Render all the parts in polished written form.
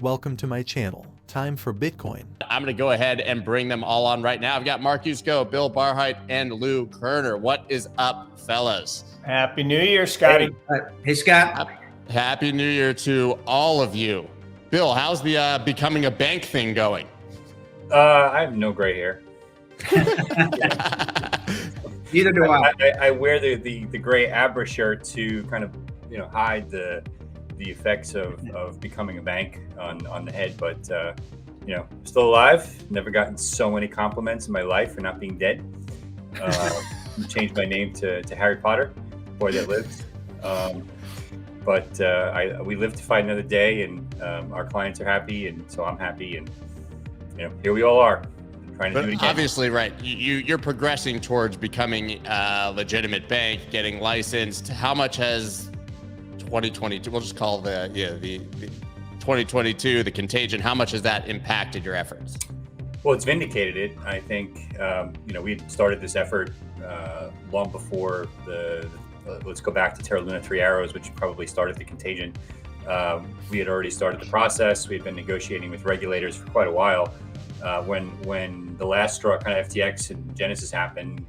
Welcome to my channel. Time for Bitcoin. I'm going to go ahead and bring them all on right now. I've got Mark Yusko, Bill Barheit, and Lou Kerner. What is up, fellas? Happy New Year, Scotty. Hey, Scott. Happy New Year to all of you. Bill, how's the becoming a bank thing going? I have no gray hair. Neither do I. I wear the gray Abra shirt to kind of hide the effects of becoming a bank on the head, but still alive. Never gotten so many compliments in my life for not being dead. Changed my name to Harry Potter, boy that lives. But we live to fight another day, and our clients are happy, and so I'm happy, and here we all are trying to do it again. Obviously, right? You're progressing towards becoming a legitimate bank, getting licensed. How much has 2022, we'll just call the 2022, the contagion, how much has that impacted your efforts? Well, it's vindicated it. I think, we had started this effort long before let's go back to Terra Luna 3 Arrows, which probably started the contagion. We had already started the process. We had been negotiating with regulators for quite a while. When the last straw, kind of FTX and Genesis happened,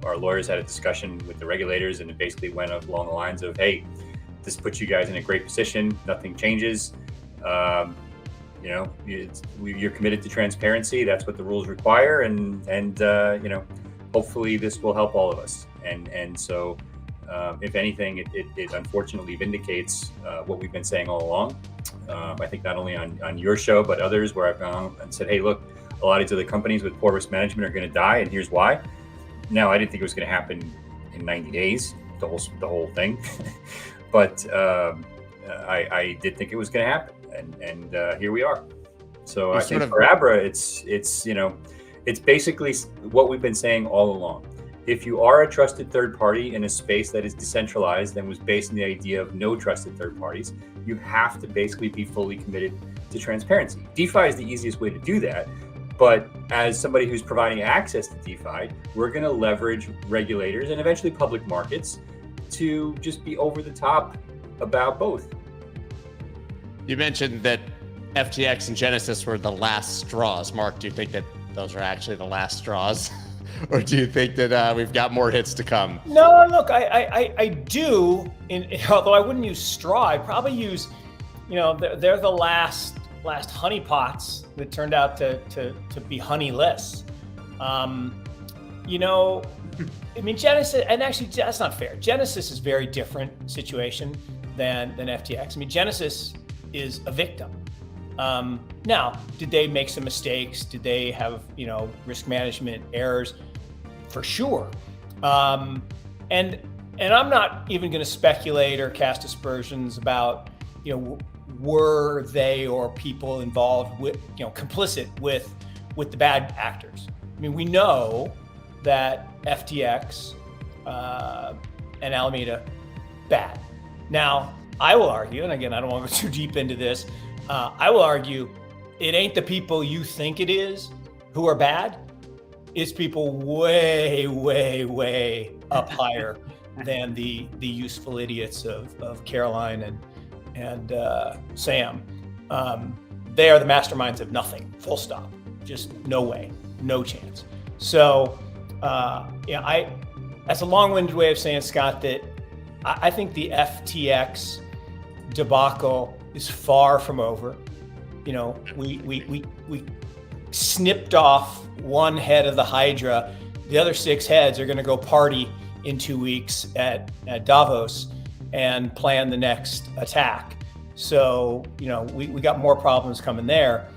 our lawyers had a discussion with the regulators, and it basically went along the lines of, hey, this puts you guys in a great position. Nothing changes. You're committed to transparency. That's what the rules require, and hopefully this will help all of us. And so, if anything, it unfortunately vindicates what we've been saying all along. I think not only on your show, but others where I've gone and said, hey, look, a lot of these other companies with poor risk management are going to die, and here's why. Now, I didn't think it was going to happen in 90 days, the whole thing. But I did think it was going to happen, and here we are. So I think for Abra, it's basically what we've been saying all along. If you are a trusted third party in a space that is decentralized and was based on the idea of no trusted third parties, you have to basically be fully committed to transparency. DeFi is the easiest way to do that. But as somebody who's providing access to DeFi, we're going to leverage regulators and eventually public markets to just be over the top about both. You mentioned that FTX and Genesis were the last straws. Mark, do you think that those are actually the last straws? Or do you think that we've got more hits to come? No, look, I do. Although I wouldn't use straw, I'd probably use, they're the last honeypots that turned out to be honeyless. Genesis, and actually that's not fair. Genesis is a very different situation than FTX. Genesis is a victim. Now, did they make some mistakes? Did they have, risk management errors? For sure. And I'm not even going to speculate or cast aspersions about, were they or people involved with, complicit with the bad actors. We know that FTX and Alameda bad. Now, I will argue, and again, I don't want to go too deep into this. I will argue it ain't the people you think it is who are bad. It's people way, way, way up higher than the useful idiots of Caroline and Sam. They are the masterminds of nothing, full stop. Just no way, no chance. So, that's a long-winded way of saying, Scott, that I think the FTX debacle is far from over. We snipped off one head of the Hydra. The other 6 heads are going to go party in 2 weeks at Davos and plan the next attack. So, we got more problems coming there.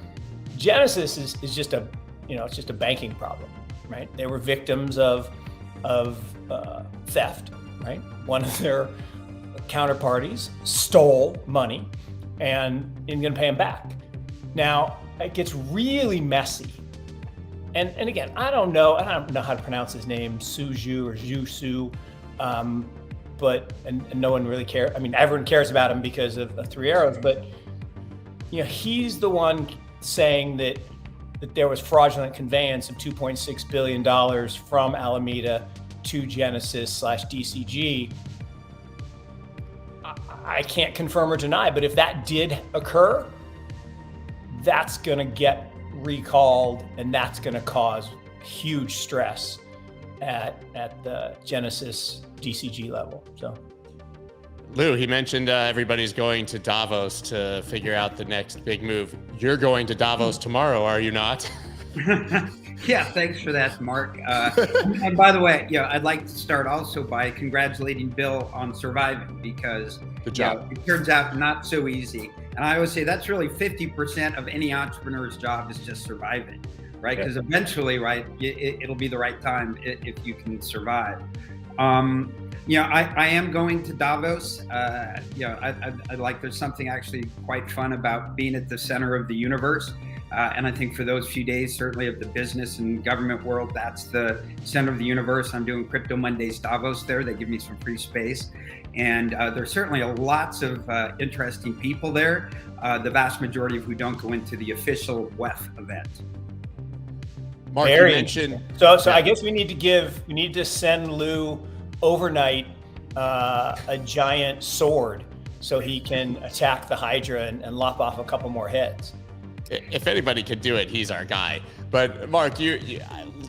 Genesis is just it's just a banking problem, right? They were victims of theft, right? One of their counterparties stole money and isn't going to pay them back. Now, it gets really messy. And again, I don't know how to pronounce his name, Suju or Zhu, but no one really cares. Everyone cares about him because of 3 Arrows, but he's the one saying that there was fraudulent conveyance of $2.6 billion from Alameda to Genesis/DCG. I can't confirm or deny, but if that did occur, that's going to get recalled, and that's going to cause huge stress at the Genesis DCG level. So, Lou, he mentioned everybody's going to Davos to figure out the next big move. You're going to Davos tomorrow, are you not? Yeah, thanks for that, Mark. And by the way, I'd like to start also by congratulating Bill on surviving, because Good job. It turns out not so easy. And I always say that's really 50% of any entrepreneur's job is just surviving, right? Because eventually, right, it'll be the right time if you can survive. I am going to Davos. I like, there's something actually quite fun about being at the center of the universe. And I think for those few days, certainly of the business and government world, that's the center of the universe. I'm doing Crypto Mondays Davos there. They give me some free space. And there's certainly lots of interesting people there, the vast majority of who don't go into the official WEF event. Mark, you mentioned... So I guess we need to send Lou overnight a giant sword so he can attack the Hydra and lop off a couple more heads. If anybody could do it, he's our guy. But Mark,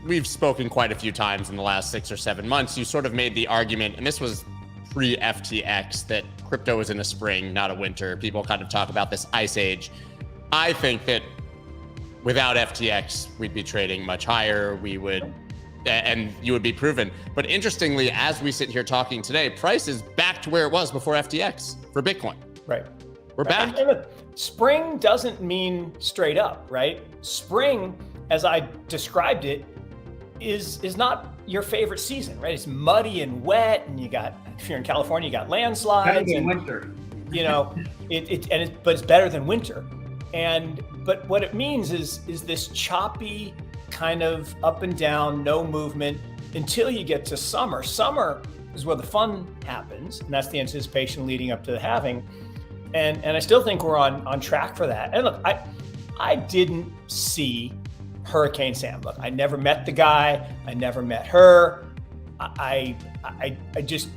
we've spoken quite a few times in the last 6 or 7 months. You sort of made the argument, and this was pre-FTX, that crypto was in a spring, not a winter. People kind of talk about this ice age. I think that without FTX, we'd be trading much higher. And you would be proven. But interestingly, as we sit here talking today, price is back to where it was before FTX for Bitcoin. Right. We're back. And look, spring doesn't mean straight up, right? Spring, as I described it, is not your favorite season, right? It's muddy and wet, and if you're in California, you got landslides. Better than winter. But it's better than winter. But what it means is this choppy kind of up and down, no movement until you get to summer. Summer is where the fun happens, and that's the anticipation leading up to the halving. And I still think we're on track for that. And look, I didn't see Hurricane Sam. Look, I never met the guy. I never met her. I just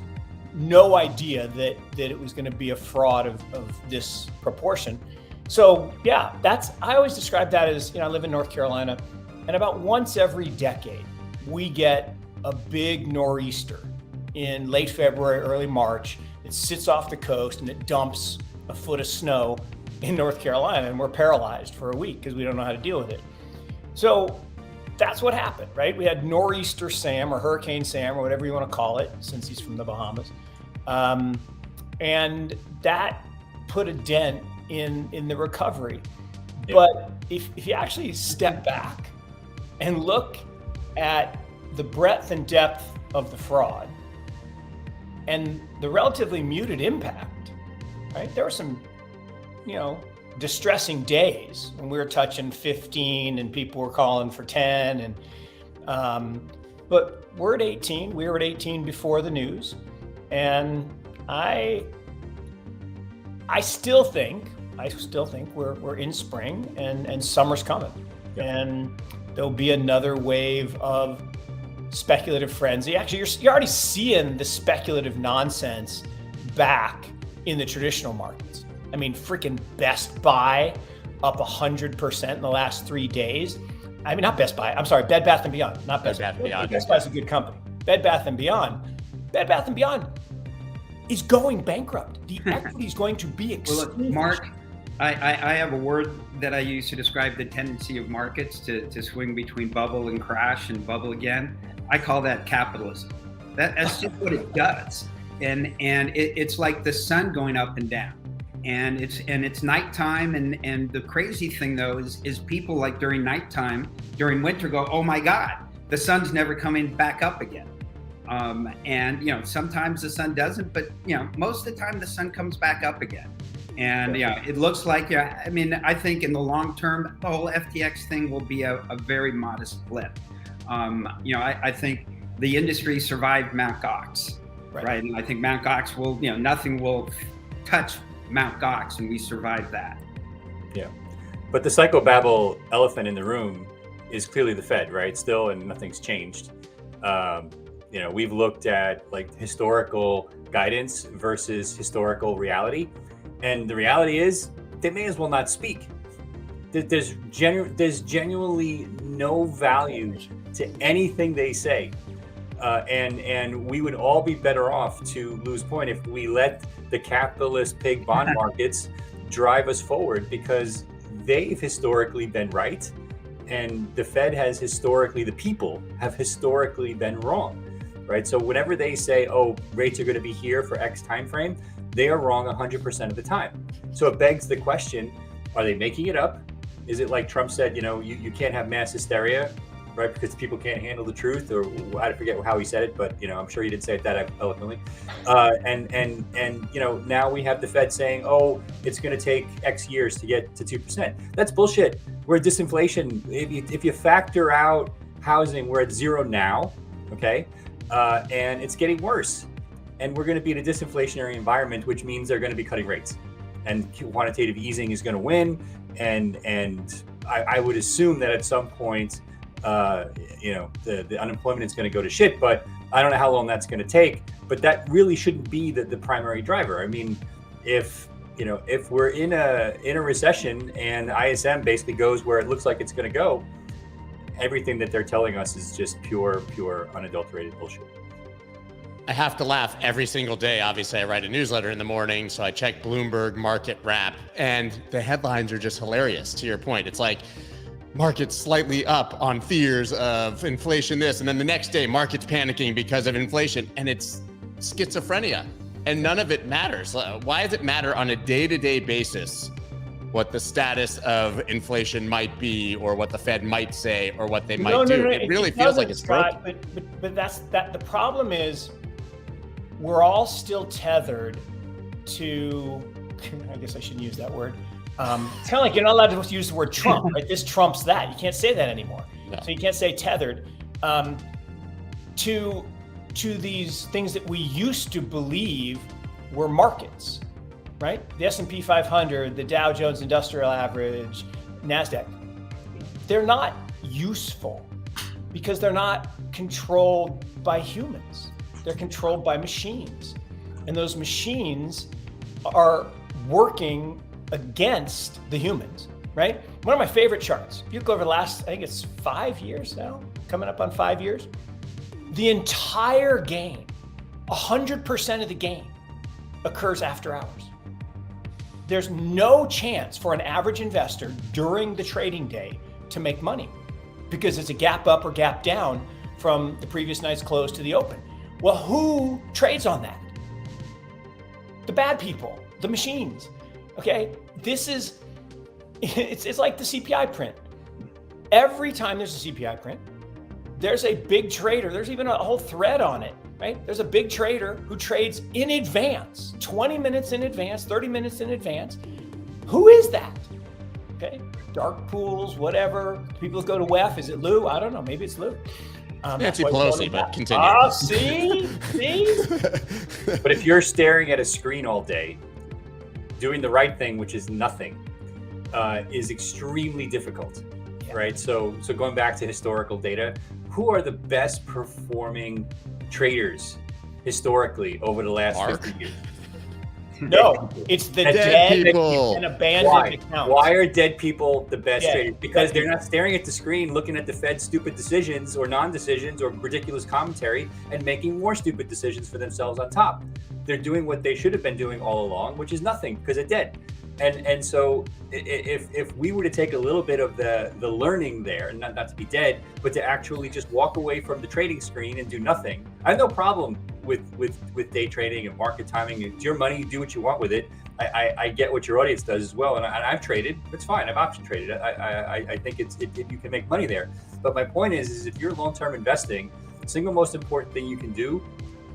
no idea that it was going to be a fraud of this proportion. So yeah, I always describe that as, I live in North Carolina, and about once every decade, we get a big nor'easter in late February, early March. It sits off the coast and it dumps a foot of snow in North Carolina, and we're paralyzed for a week because we don't know how to deal with it. So that's what happened, right? We had Nor'easter Sam or Hurricane Sam or whatever you want to call it, since he's from the Bahamas. And that put a dent in the recovery. Yeah. But if you actually step back and look at the breadth and depth of the fraud and the relatively muted impact, right? There were some, distressing days when we were touching 15 and people were calling for 10. But we're at 18. We were at 18 before the news. And I still think we're in spring and summer's coming. Yep. And there'll be another wave of speculative frenzy. Actually, you're already seeing the speculative nonsense back in the traditional markets. I mean, freaking Best Buy up 100% in the last 3 days. I mean, not Best Buy. I'm sorry, Bed Bath & Beyond. Not Best Bath & Beyond. Best Buy's a good company. Bed Bath & Beyond. Bed Bath & Beyond is going bankrupt. The equity is going to be extinguished. Well, look, Mark, I have a word that I use to describe the tendency of markets to swing between bubble and crash and bubble again. I call that capitalism. That's just what it does. And it's like the sun going up and down. And it's nighttime, and the crazy thing though is people, like during nighttime, during winter, go, oh my God, the sun's never coming back up again. And sometimes the sun doesn't, but most of the time the sun comes back up again. And it looks like, I think in the long term, the whole FTX thing will be a very modest blip. I think the industry survived Mt. Gox, right? And I think Mt. Gox will, nothing will touch Mt. Gox, and we survived that. Yeah. But the psychobabble elephant in the room is clearly the Fed, right? Still, and nothing's changed. We've looked at like historical guidance versus historical reality. And the reality is they may as well not speak. there's genuinely no value to anything they say. And we would all be better off, to Lou's point, if we let the capitalist pig bond markets drive us forward, because they've historically been right, and the Fed has historically, the people have historically been wrong, right? So whenever they say, oh, rates are going to be here for X time frame, they are wrong 100% of the time. So it begs the question, are they making it up? Is it like Trump said, you can't have mass hysteria, right? Because people can't handle the truth, or I forget how he said it, but I'm sure he didn't say it that eloquently. And now we have the Fed saying, oh, it's going to take X years to get to 2%. That's bullshit. We're at disinflation. If you factor out housing, we're at zero now, okay? And it's getting worse. And we're going to be in a disinflationary environment, which means they're going to be cutting rates. And quantitative easing is going to win. And I would assume that at some point, the unemployment is going to go to shit, but I don't know how long that's going to take. But that really shouldn't be the primary driver. I mean, if we're in a recession and ISM basically goes where it looks like it's going to go, everything that they're telling us is just pure unadulterated bullshit. I have to laugh every single day. Obviously, I write a newsletter in the morning, so I check Bloomberg Market Wrap, and the headlines are just hilarious. To your point, it's like markets slightly up on fears of inflation, this, and then the next day, markets panicking because of inflation, and it's schizophrenia, and none of it matters. Why does it matter on a day-to-day basis what the status of inflation might be, or what the Fed might say, or what they might do? It really feels like it's broken. But that's the problem is, we're all still tethered to, I guess I shouldn't use that word. It's kind of like you're not allowed to use the word Trump, right? This trumps that. You can't say that anymore. No. So you can't say tethered to these things that we used to believe were markets, right? The S&P 500, the Dow Jones Industrial Average, NASDAQ. They're not useful because they're not controlled by humans. They're controlled by machines. And those machines are working against the humans, right? One of my favorite charts, if you look over the last, I think it's 5 years now, coming up on 5 years, the entire game, 100% of the game occurs after hours. There's no chance for an average investor during the trading day to make money because it's a gap up or gap down from the previous night's close to the open. Well, who trades on that? The bad people, the machines, okay? It's like the CPI print. Every time there's a CPI print, there's a big trader. There's even a whole thread on it, right? There's a big trader who trades in advance, 20 minutes in advance, 30 minutes in advance. Who is that? Okay, dark pools, whatever. People go to WEF. Is it Lou? I don't know. Maybe it's Lou. Nancy Pelosi, but continue. See? But if you're staring at a screen all day, doing the right thing, which is nothing, is extremely difficult, right? So going back to historical data, who are the best performing traders historically over the last 50 years? No, it's the dead people and abandoned accounts. Why are dead people the best traders? Because they're not staring at the screen, looking at the Fed's stupid decisions or non-decisions or ridiculous commentary and making more stupid decisions for themselves on top. They're doing what they should have been doing all along, which is nothing because they're dead. And so if we were to take a little bit of the learning there, and not to be dead, but to actually just walk away from the trading screen and do nothing, I have no problem with day trading and market timing. It's your money, you do what you want with it. I get what your audience does as well, and I've traded. It's fine. I've option traded. I think you can make money there. But my point is if you're long-term investing, the single most important thing you can do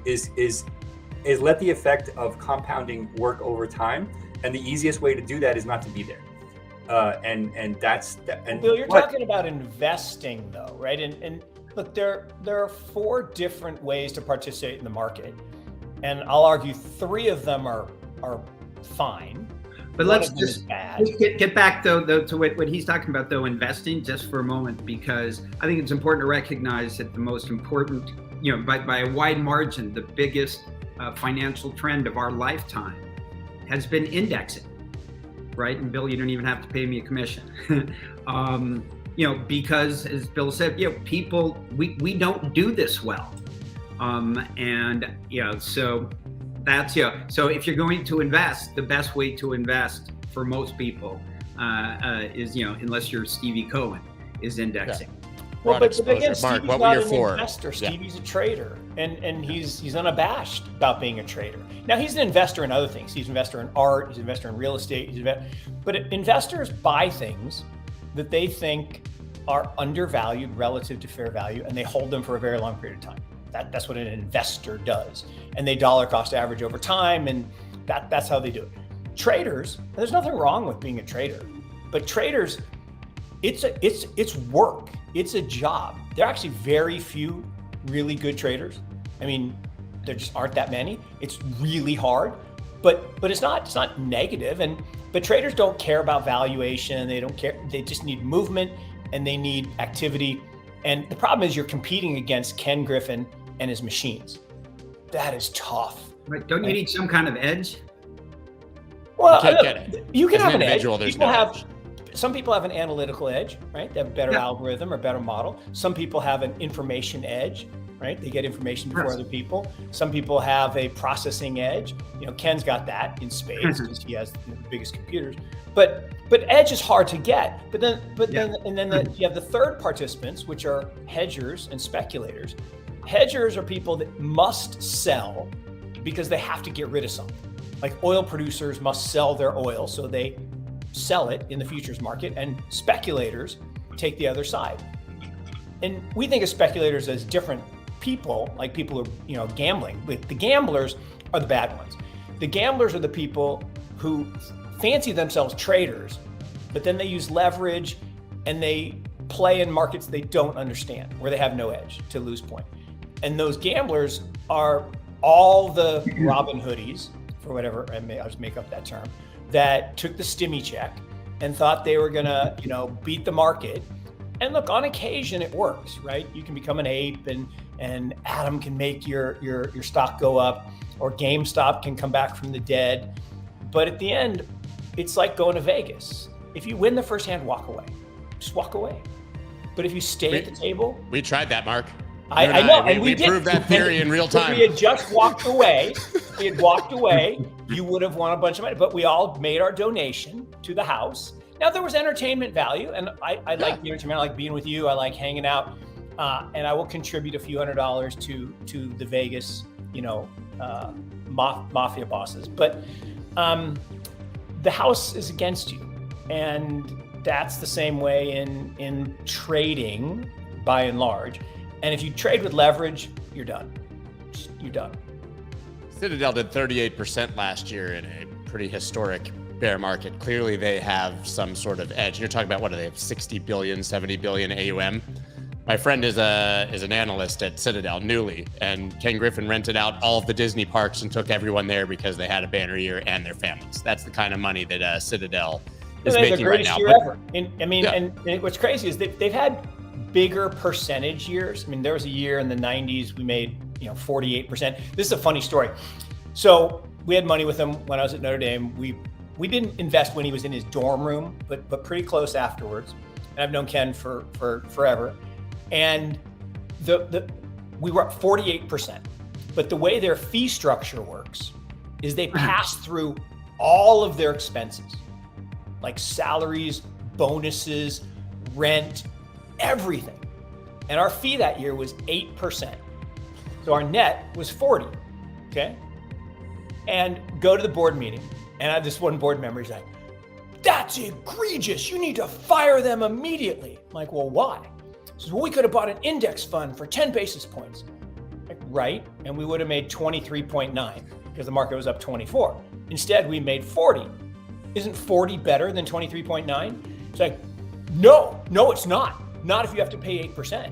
is let the effect of compounding work over time. And the easiest way to do that is not to be there. And that's and Bill, you're talking about investing though, right? And look, there are 4 different ways to participate in the market. And I'll argue 3 of them are fine. But let's just get back though to what he's talking about though, investing, just for a moment, because I think it's important to recognize that the most important, by a wide margin, the biggest financial trend of our lifetime has been indexing. right? And Bill, you don't even have to pay me a commission. Because as Bill said, people, we don't do this well. So that's, so if you're going to invest, the best way to invest for most people is, unless you're Stevie Cohen, is indexing. Yeah. Well, but again, Mark, Stevie's what were not your an four? investor. Stevie's a trader, and he's unabashed about being a trader. Now, he's an investor in other things. He's an investor in art. He's an investor in real estate. But investors buy things that they think are undervalued relative to fair value, and they hold them for a very long period of time. That's what an investor does, and they dollar cost average over time, and that's how they do it. Traders, there's nothing wrong with being a trader, but traders, it's work. It's a job. There are actually very few really good traders. I mean, there just aren't that many. It's really hard, but it's not negative. But traders don't care about valuation. They don't care. They just need movement and they need activity. And the problem is you're competing against Ken Griffin and his machines. That is tough. Right? Don't you need some kind of edge? Well, You can't get it. you can As have an an edge. individual, there's People no have. edge. Some people have an analytical edge, right? They have a better algorithm or better model. Some people have an information edge, right? They get information before other people. Some people have a processing edge. Ken's got that in spades because he has the biggest computers. But edge is hard to get. But then you have the third participants, which are hedgers and speculators. Hedgers are people that must sell because they have to get rid of something. Like oil producers must sell their oil, so they sell it in the futures market, and speculators take the other side. And we think of speculators as different people, like people who are, gambling. But the gamblers are the bad ones. The gamblers are the people who fancy themselves traders, but then they use leverage and they play in markets they don't understand, where they have no edge to lose point. And those gamblers are all the Robin Hoodies, for whatever, I'll just make up that term, that took the stimmy check and thought they were gonna, beat the market. And look, on occasion it works, right? You can become an ape and Adam can make your stock go up, or GameStop can come back from the dead. But at the end, it's like going to Vegas. If you win the first hand, walk away. Just walk away. But if you stay at the table. We tried that, Mark. I know, and we did. proved that theory in real time. If we had just walked away, you would have won a bunch of money. But we all made our donation to the house. Now, there was entertainment value, and I like the entertainment. I like being with you. I like hanging out, and I will contribute a few $100s to the Vegas, mafia bosses. But the house is against you, and that's the same way in trading, by and large. And if you trade with leverage, you're done. You're done. Citadel did 38% last year in a pretty historic bear market. Clearly, they have some sort of edge. You're talking about, what do they have, 60 billion, 70 billion AUM? My friend is an analyst at Citadel, newly, and Ken Griffin rented out all of the Disney parks and took everyone there because they had a banner year and their families. That's the kind of money that Citadel is making right now. And what's crazy is they've had bigger percentage years. I mean, there was a year in the 90s we made 48%. This is a funny story. So we had money with him when I was at Notre Dame. We didn't invest when he was in his dorm room, but pretty close afterwards. And I've known Ken for forever. And we were at 48%. But the way their fee structure works is they pass through all of their expenses, like salaries, bonuses, rent, everything. And our fee that year was 8%. So our net was 40, okay? And go to the board meeting. And I have this one board member, he's like, "That's egregious. You need to fire them immediately." I'm like, "Well, why?" He says, "Well, we could have bought an index fund for 10 basis points. Like, right, and we would have made 23.9 because the market was up 24. Instead, we made 40. Isn't 40 better than 23.9? It's like, no, it's not. Not if you have to pay 8%.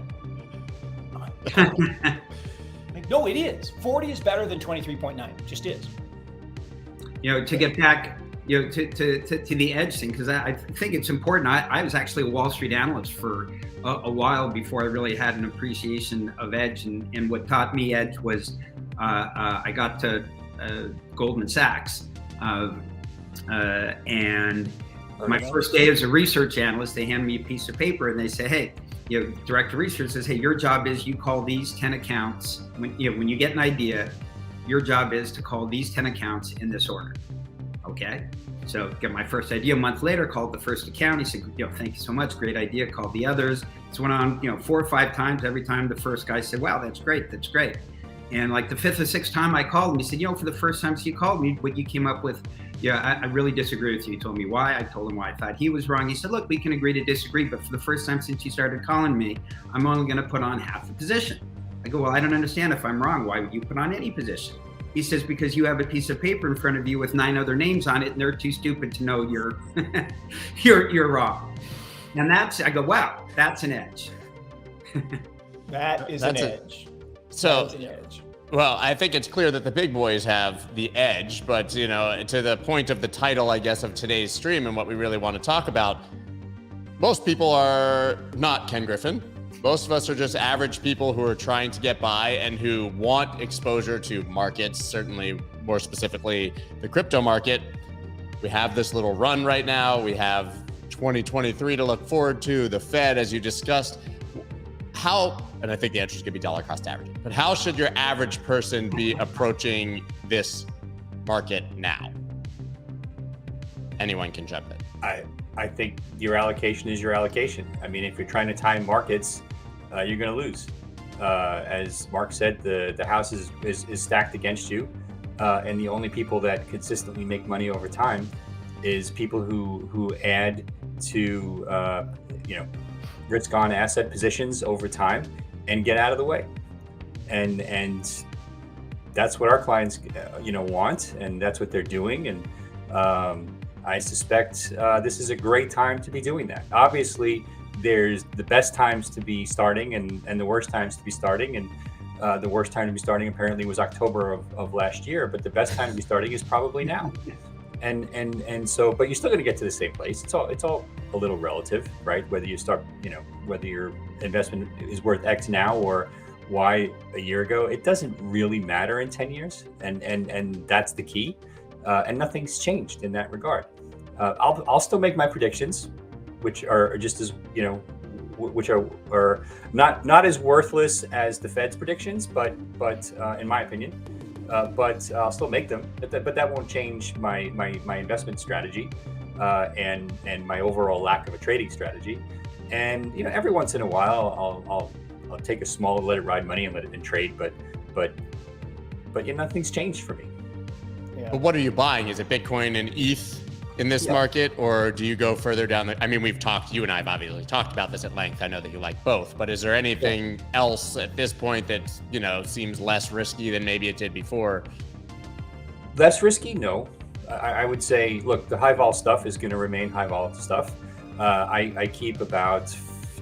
Like, no, it is. 40 is better than 23.9. It just is. To get back, to the edge thing, because I think it's important. I was actually a Wall Street analyst for a while before I really had an appreciation of edge. And what taught me edge was I got to Goldman Sachs And my first day as a research analyst, they hand me a piece of paper and they say, hey, director of research says, hey, your job is you call these 10 accounts. When you get an idea, your job is to call these 10 accounts in this order. Okay. So get my first idea. A month later, called the first account. He said, thank you so much. Great idea. Called the others. This went on, 4 or 5 times. Every time the first guy said, wow, that's great. That's great. And like the 5th or 6th time I called him, he said, for the first time you called me, what you came up with, I really disagree with you. He told me why. I told him why I thought he was wrong. He said, look, we can agree to disagree, but for the first time since you started calling me, I'm only going to put on half the position. I go, well, I don't understand. If I'm wrong, why would you put on any position? He says, because you have a piece of paper in front of you with 9 other names on it, and they're too stupid to know you're you're wrong. And I go, wow, that's an edge. That is an edge. So, that is an edge. Well, I think it's clear that the big boys have the edge, but to the point of the title, I guess, of today's stream and what we really want to talk about, most people are not Ken Griffin. Most of us are just average people who are trying to get by and who want exposure to markets, certainly more specifically the crypto market. We have this little run right now. We have 2023 to look forward to, the Fed, as you discussed. And I think the answer is going to be dollar cost averaging, but how should your average person be approaching this market now? Anyone can jump in. I think your allocation is your allocation. I mean, if you're trying to time markets, you're going to lose. As Mark said, the house is stacked against you, and the only people that consistently make money over time is people who add to risk-on asset positions over time and get out of the way. And that's what our clients want, and that's what they're doing. And I suspect this is a great time to be doing that. Obviously, there's the best times to be starting and the worst times to be starting. And the worst time to be starting apparently was October of last year, but the best time to be starting is probably now. And so, but you're still going to get to the same place. It's all a little relative, right? Whether you start, whether your investment is worth X now or Y a year ago, it doesn't really matter in 10 years. And that's the key. And nothing's changed in that regard. I'll still make my predictions, which are just as, which are not as worthless as the Fed's predictions, but in my opinion, but I'll still make them. But that won't change my investment strategy and my overall lack of a trading strategy. And every once in a while, I'll take a small let it ride money and let it trade. But nothing's changed for me. Yeah. But what are you buying? Is it Bitcoin and ETH in this market, or do you go further down I mean, you and I have obviously talked about this at length. I know that you like both, but is there anything else at this point that, seems less risky than maybe it did before? Less risky? No. I would say, look, the high vol stuff is going to remain high vol stuff. I keep about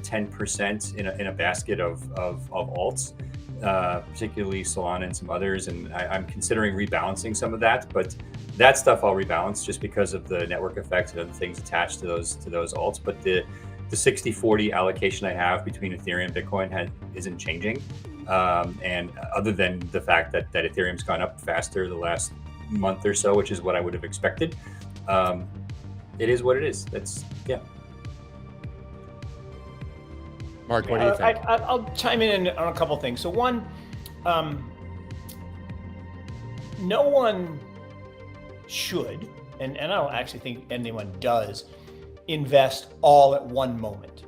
10% in a basket of alts, particularly Solana and some others. And I'm considering rebalancing some of that, but that stuff I'll rebalance just because of the network effects and other things attached to those alts. But the 60-40 allocation I have between Ethereum and Bitcoin isn't changing. And other than the fact that Ethereum's gone up faster the last month or so, which is what I would have expected. It is what it is. Mark, what do you think? I'll chime in on a couple things. So one, no one should, and I don't actually think anyone does, invest all at one moment,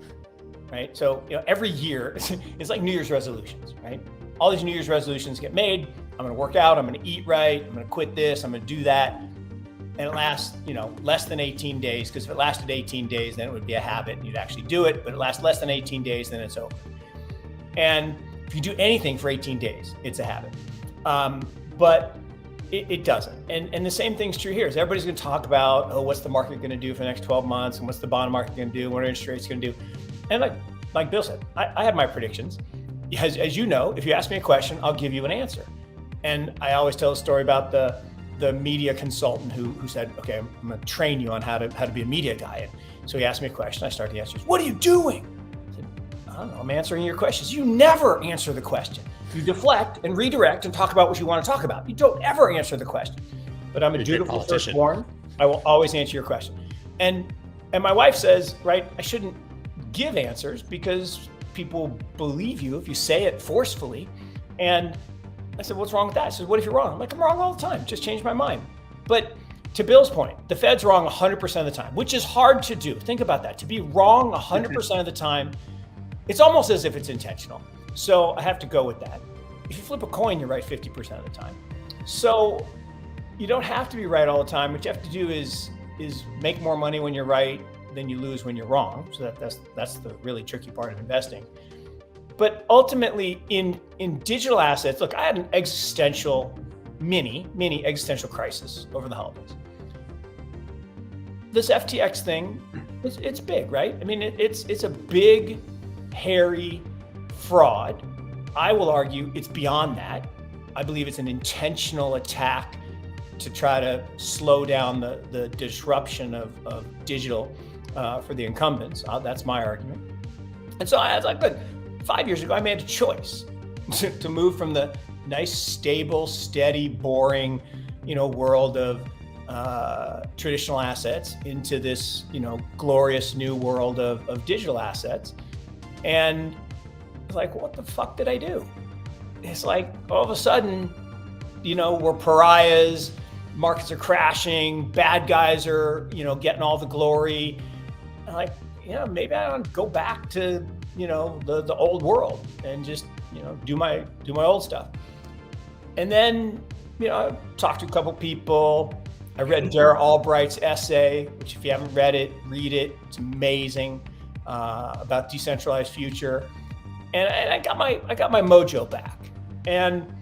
right? So every year, it's like New Year's resolutions, right? All these New Year's resolutions get made. I'm going to work out. I'm going to eat right. I'm going to quit this. I'm going to do that. And it lasts, less than 18 days. Because if it lasted 18 days, then it would be a habit and you'd actually do it. But it lasts less than 18 days, then it's over. And if you do anything for 18 days, it's a habit. But it doesn't. And the same thing's true here. Is everybody's going to talk about, what's the market going to do for the next 12 months? And what's the bond market going to do? What are interest rates going to do? And like Bill said, I have my predictions. As you know, if you ask me a question, I'll give you an answer. And I always tell a story about the media consultant who said, okay, I'm going to train you on how to be a media guy. And so he asked me a question. I started the answers. What are you doing? I said, I don't know. I'm answering your questions. You never answer the question. You deflect and redirect and talk about what you want to talk about. You don't ever answer the question. But I'm a dutiful firstborn. I will always answer your question. And my wife says, right, I shouldn't give answers because people believe you if you say it forcefully. And I said, what's wrong with that? She says, what if you're wrong? I'm like, I'm wrong all the time. Just change my mind. But to Bill's point, the Fed's wrong 100% of the time, which is hard to do. Think about that. To be wrong 100% of the time, it's almost as if it's intentional. So I have to go with that. If you flip a coin, you're right 50% of the time. So you don't have to be right all the time. What you have to do is make more money when you're right than you lose when you're wrong. So that's the really tricky part of investing. But ultimately in digital assets, look, I had an existential, mini existential crisis over the holidays. This FTX thing, it's big, right? I mean, it's a big, hairy fraud. I will argue it's beyond that. I believe it's an intentional attack to try to slow down the disruption of digital for the incumbents. That's my argument. And so I was like, look, 5 years ago, I made a choice to move from the nice, stable, steady, boring, world of traditional assets into this, glorious new world of digital assets. And I was like, what the fuck did I do? It's like all of a sudden, we're pariahs, markets are crashing, bad guys are, getting all the glory. I'm like, maybe I don't go back to, the old world and just, do my old stuff. And then, I talked to a couple people. I read Dara Albright's essay, which if you haven't read it, read it. It's amazing, about decentralized future. And I got my mojo back. And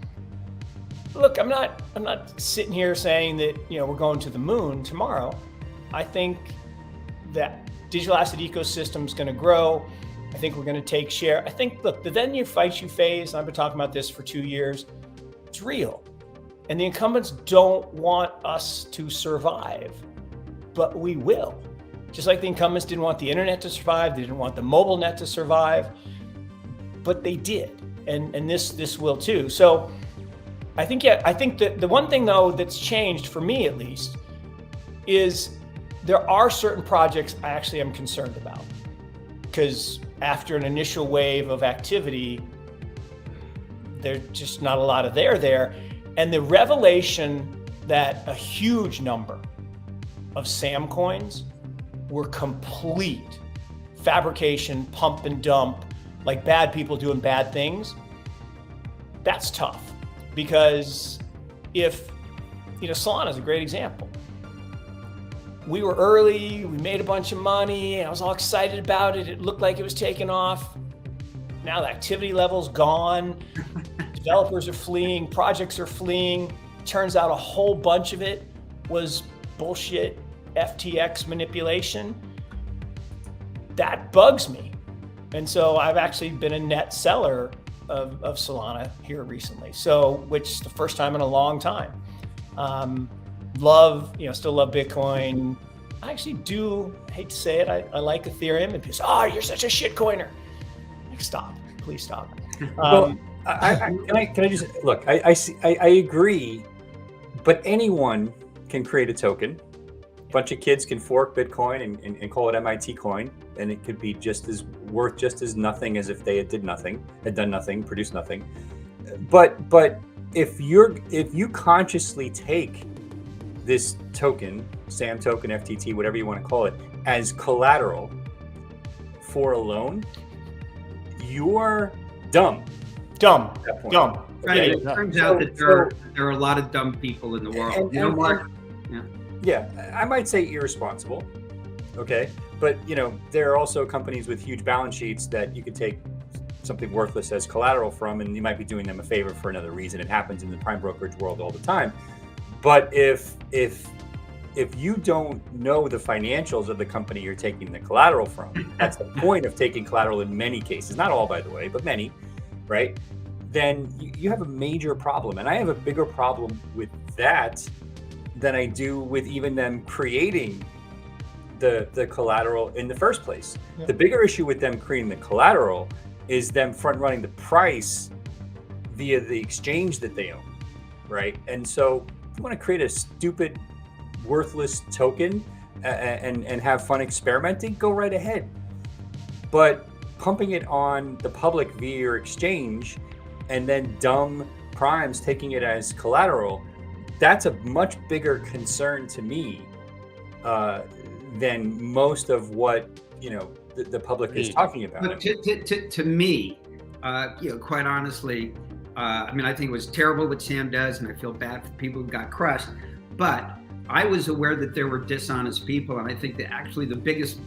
look, I'm not sitting here saying that, we're going to the moon tomorrow. I think that digital asset ecosystem is going to grow. I think we're going to take share. I think, look, the then you fight you phase, and I've been talking about this for 2 years, it's real. And the incumbents don't want us to survive, but we will. Just like the incumbents didn't want the internet to survive, they didn't want the mobile net to survive, but they did. And this will too. So I think that the one thing though that's changed for me at least is there are certain projects I actually am concerned about, because after an initial wave of activity, there's just not a lot of there. And the revelation that a huge number of SAM coins were complete fabrication, pump and dump, like bad people doing bad things, that's tough. Because if, Solana is a great example. We were early, we made a bunch of money, I was all excited about it, it looked like it was taking off. Now the activity level's gone, developers are fleeing, projects are fleeing. Turns out a whole bunch of it was bullshit FTX manipulation. That bugs me. And so I've actually been a net seller of Solana here recently. So, which is the first time in a long time. Still love Bitcoin. I actually do, I hate to say it, I like Ethereum, and people say, you're such a shit coiner. Like, stop, please stop. Well, can I just look? I agree, but anyone can create a token. A bunch of kids can fork Bitcoin and call it MIT coin, and it could be worth just as nothing as if they had done nothing, produced nothing. But if you consciously take this token, SAM token, FTT, whatever you want to call it, as collateral for a loan, you're dumb. Dumb. Right. It turns out that there are a lot of dumb people in the world. Mark? Yeah, I might say irresponsible. Okay. But, there are also companies with huge balance sheets that you could take something worthless as collateral from, and you might be doing them a favor for another reason. It happens in the prime brokerage world all the time. But if you don't know the financials of the company you're taking the collateral from, that's the point of taking collateral in many cases, not all, by the way, but many, right? Then you have a major problem. And I have a bigger problem with that than I do with even them creating the collateral in the first place. Yeah. The bigger issue with them creating the collateral is them front running the price via the exchange that they own, right? And so if you want to create a stupid worthless token and have fun experimenting, go right ahead. But pumping it on the public via your exchange and then dumb primes taking it as collateral, that's a much bigger concern to me than most of what the public is talking about. But to me, quite honestly, I mean, I think it was terrible what Sam does, and I feel bad for people who got crushed. But I was aware that there were dishonest people, and I think that actually the biggest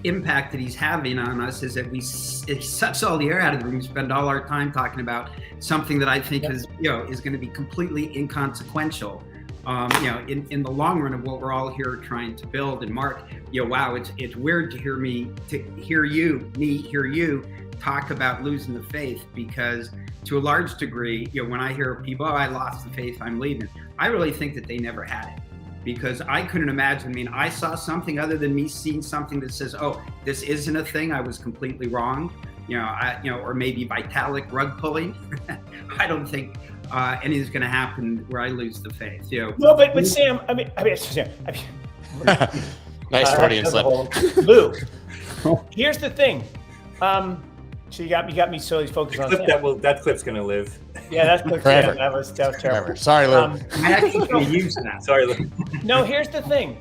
impact that he's having on us is that it sucks all the air out of the room. We spend all our time talking about something that I think is going to be completely inconsequential. In the long run of what we're all here trying to build. And Mark, wow, it's weird to hear you talk about losing the faith, because to a large degree, when I hear people, I lost the faith, I'm leaving, I really think that they never had it. Because I couldn't imagine. I mean, I saw something other than me seeing something that says, "Oh, this isn't a thing. I was completely wrong." Or maybe Vitalik rug pulling. I don't think anything's going to happen where I lose the faith. No, but Sam, I mean, Sam, nice Freudian slip. Lou, here's the thing. So you got me solely focused on Sam. That clip's going to live. Yeah, that's clip Forever. That was terrible. Forever. Sorry, Lou. I actually could use that. Sorry, Lou. No, here's the thing.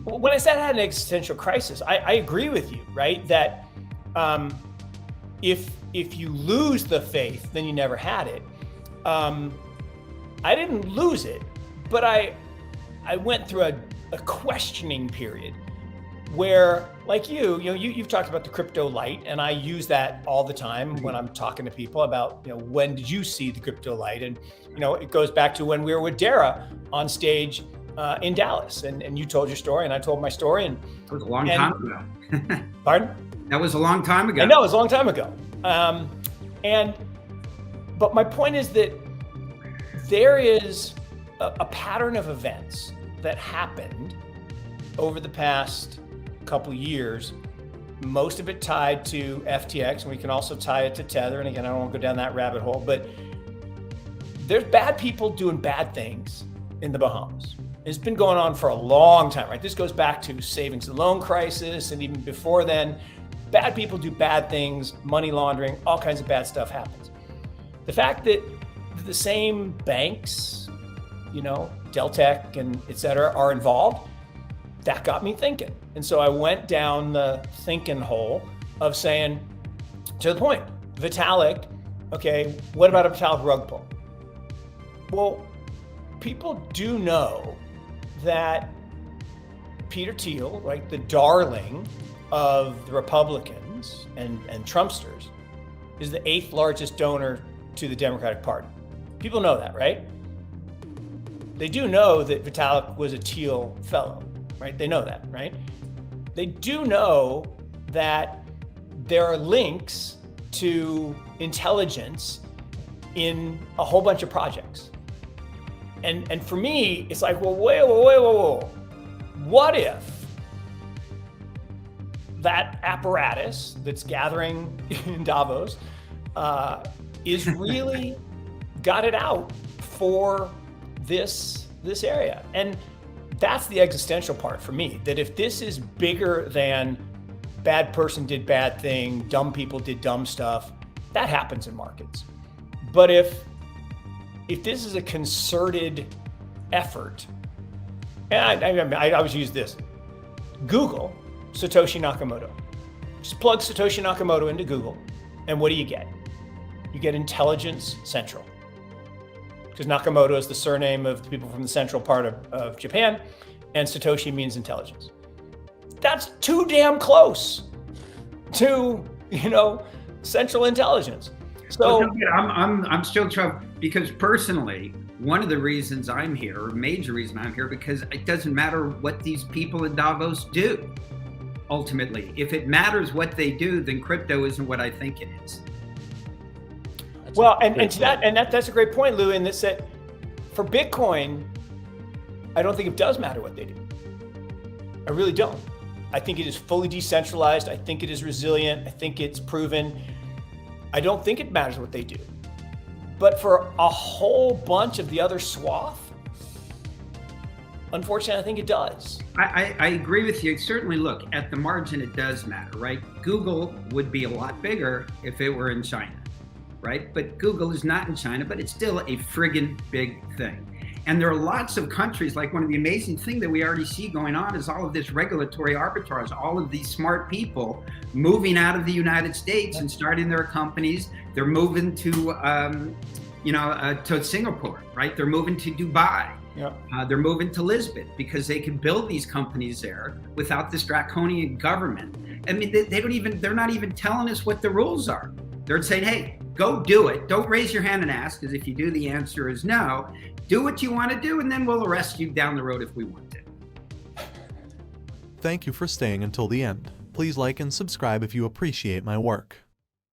When I said I had an existential crisis, I agree with you, right? That if you lose the faith, then you never had it. I didn't lose it, but I went through a questioning period where, like you've talked about the crypto light, and I use that all the time when I'm talking to people about, when did you see the crypto light? And, it goes back to when we were with Dara on stage in Dallas, and you told your story and I told my story. And it was a long time ago. Pardon? That was a long time ago. I know, it was a long time ago. But my point is that there is a pattern of events that happened over the past couple years, most of it tied to FTX, and we can also tie it to Tether. And again, I don't want to go down that rabbit hole, but there's bad people doing bad things in the Bahamas. It's been going on for a long time, right? This goes back to savings and loan crisis, and even before then, bad people do bad things, money laundering, all kinds of bad stuff happens. The fact that the same banks, Deltec and et cetera, are involved, that got me thinking. And so I went down the thinking hole of saying, to the point, Vitalik, okay, what about a Vitalik rug pull? Well, people do know that Peter Thiel, right, the darling of the Republicans and Trumpsters, is the 8th largest donor to the Democratic Party. People know that, right? They do know that Vitalik was a Thiel fellow, right? They know that, right? They do know that there are links to intelligence in a whole bunch of projects. And for me, it's like, well, whoa. What if that apparatus that's gathering in Davos is really got it out for this area? And that's the existential part for me, that if this is bigger than bad person did bad thing, dumb people did dumb stuff, that happens in markets. But if this is a concerted effort, and I always use this, Google Satoshi Nakamoto. Just plug Satoshi Nakamoto into Google, and what do you get? You get Intelligence Central. Because Nakamoto is the surname of the people from the central part of Japan, and Satoshi means intelligence. That's too damn close to, central intelligence. So I'm still troubled, because personally, one of the reasons I'm here, or major reason I'm here, because it doesn't matter what these people in Davos do. Ultimately, if it matters what they do, then crypto isn't what I think it is. Well, and to that's a great point, Lou, in this, that for Bitcoin, I don't think it does matter what they do. I really don't. I think it is fully decentralized. I think it is resilient. I think it's proven. I don't think it matters what they do. But for a whole bunch of the other swath, Unfortunately, I think it does. I agree with you. Certainly, look, at the margin, it does matter, right? Google would be a lot bigger if it were in China, right? But Google is not in China, but it's still a friggin' big thing. And there are lots of countries, like one of the amazing things that we already see going on is all of this regulatory arbitrage, all of these smart people moving out of the United States and starting their companies. They're moving to, to Singapore, right? They're moving to Dubai. Yep. They're moving to Lisbon because they can build these companies there without this draconian government. I mean, they're not even telling us what the rules are. They're saying, hey, go do it. Don't raise your hand and ask, because if you do, the answer is no. Do what you want to do, and then we'll arrest you down the road if we want to. Thank you for staying until the end. Please like and subscribe if you appreciate my work.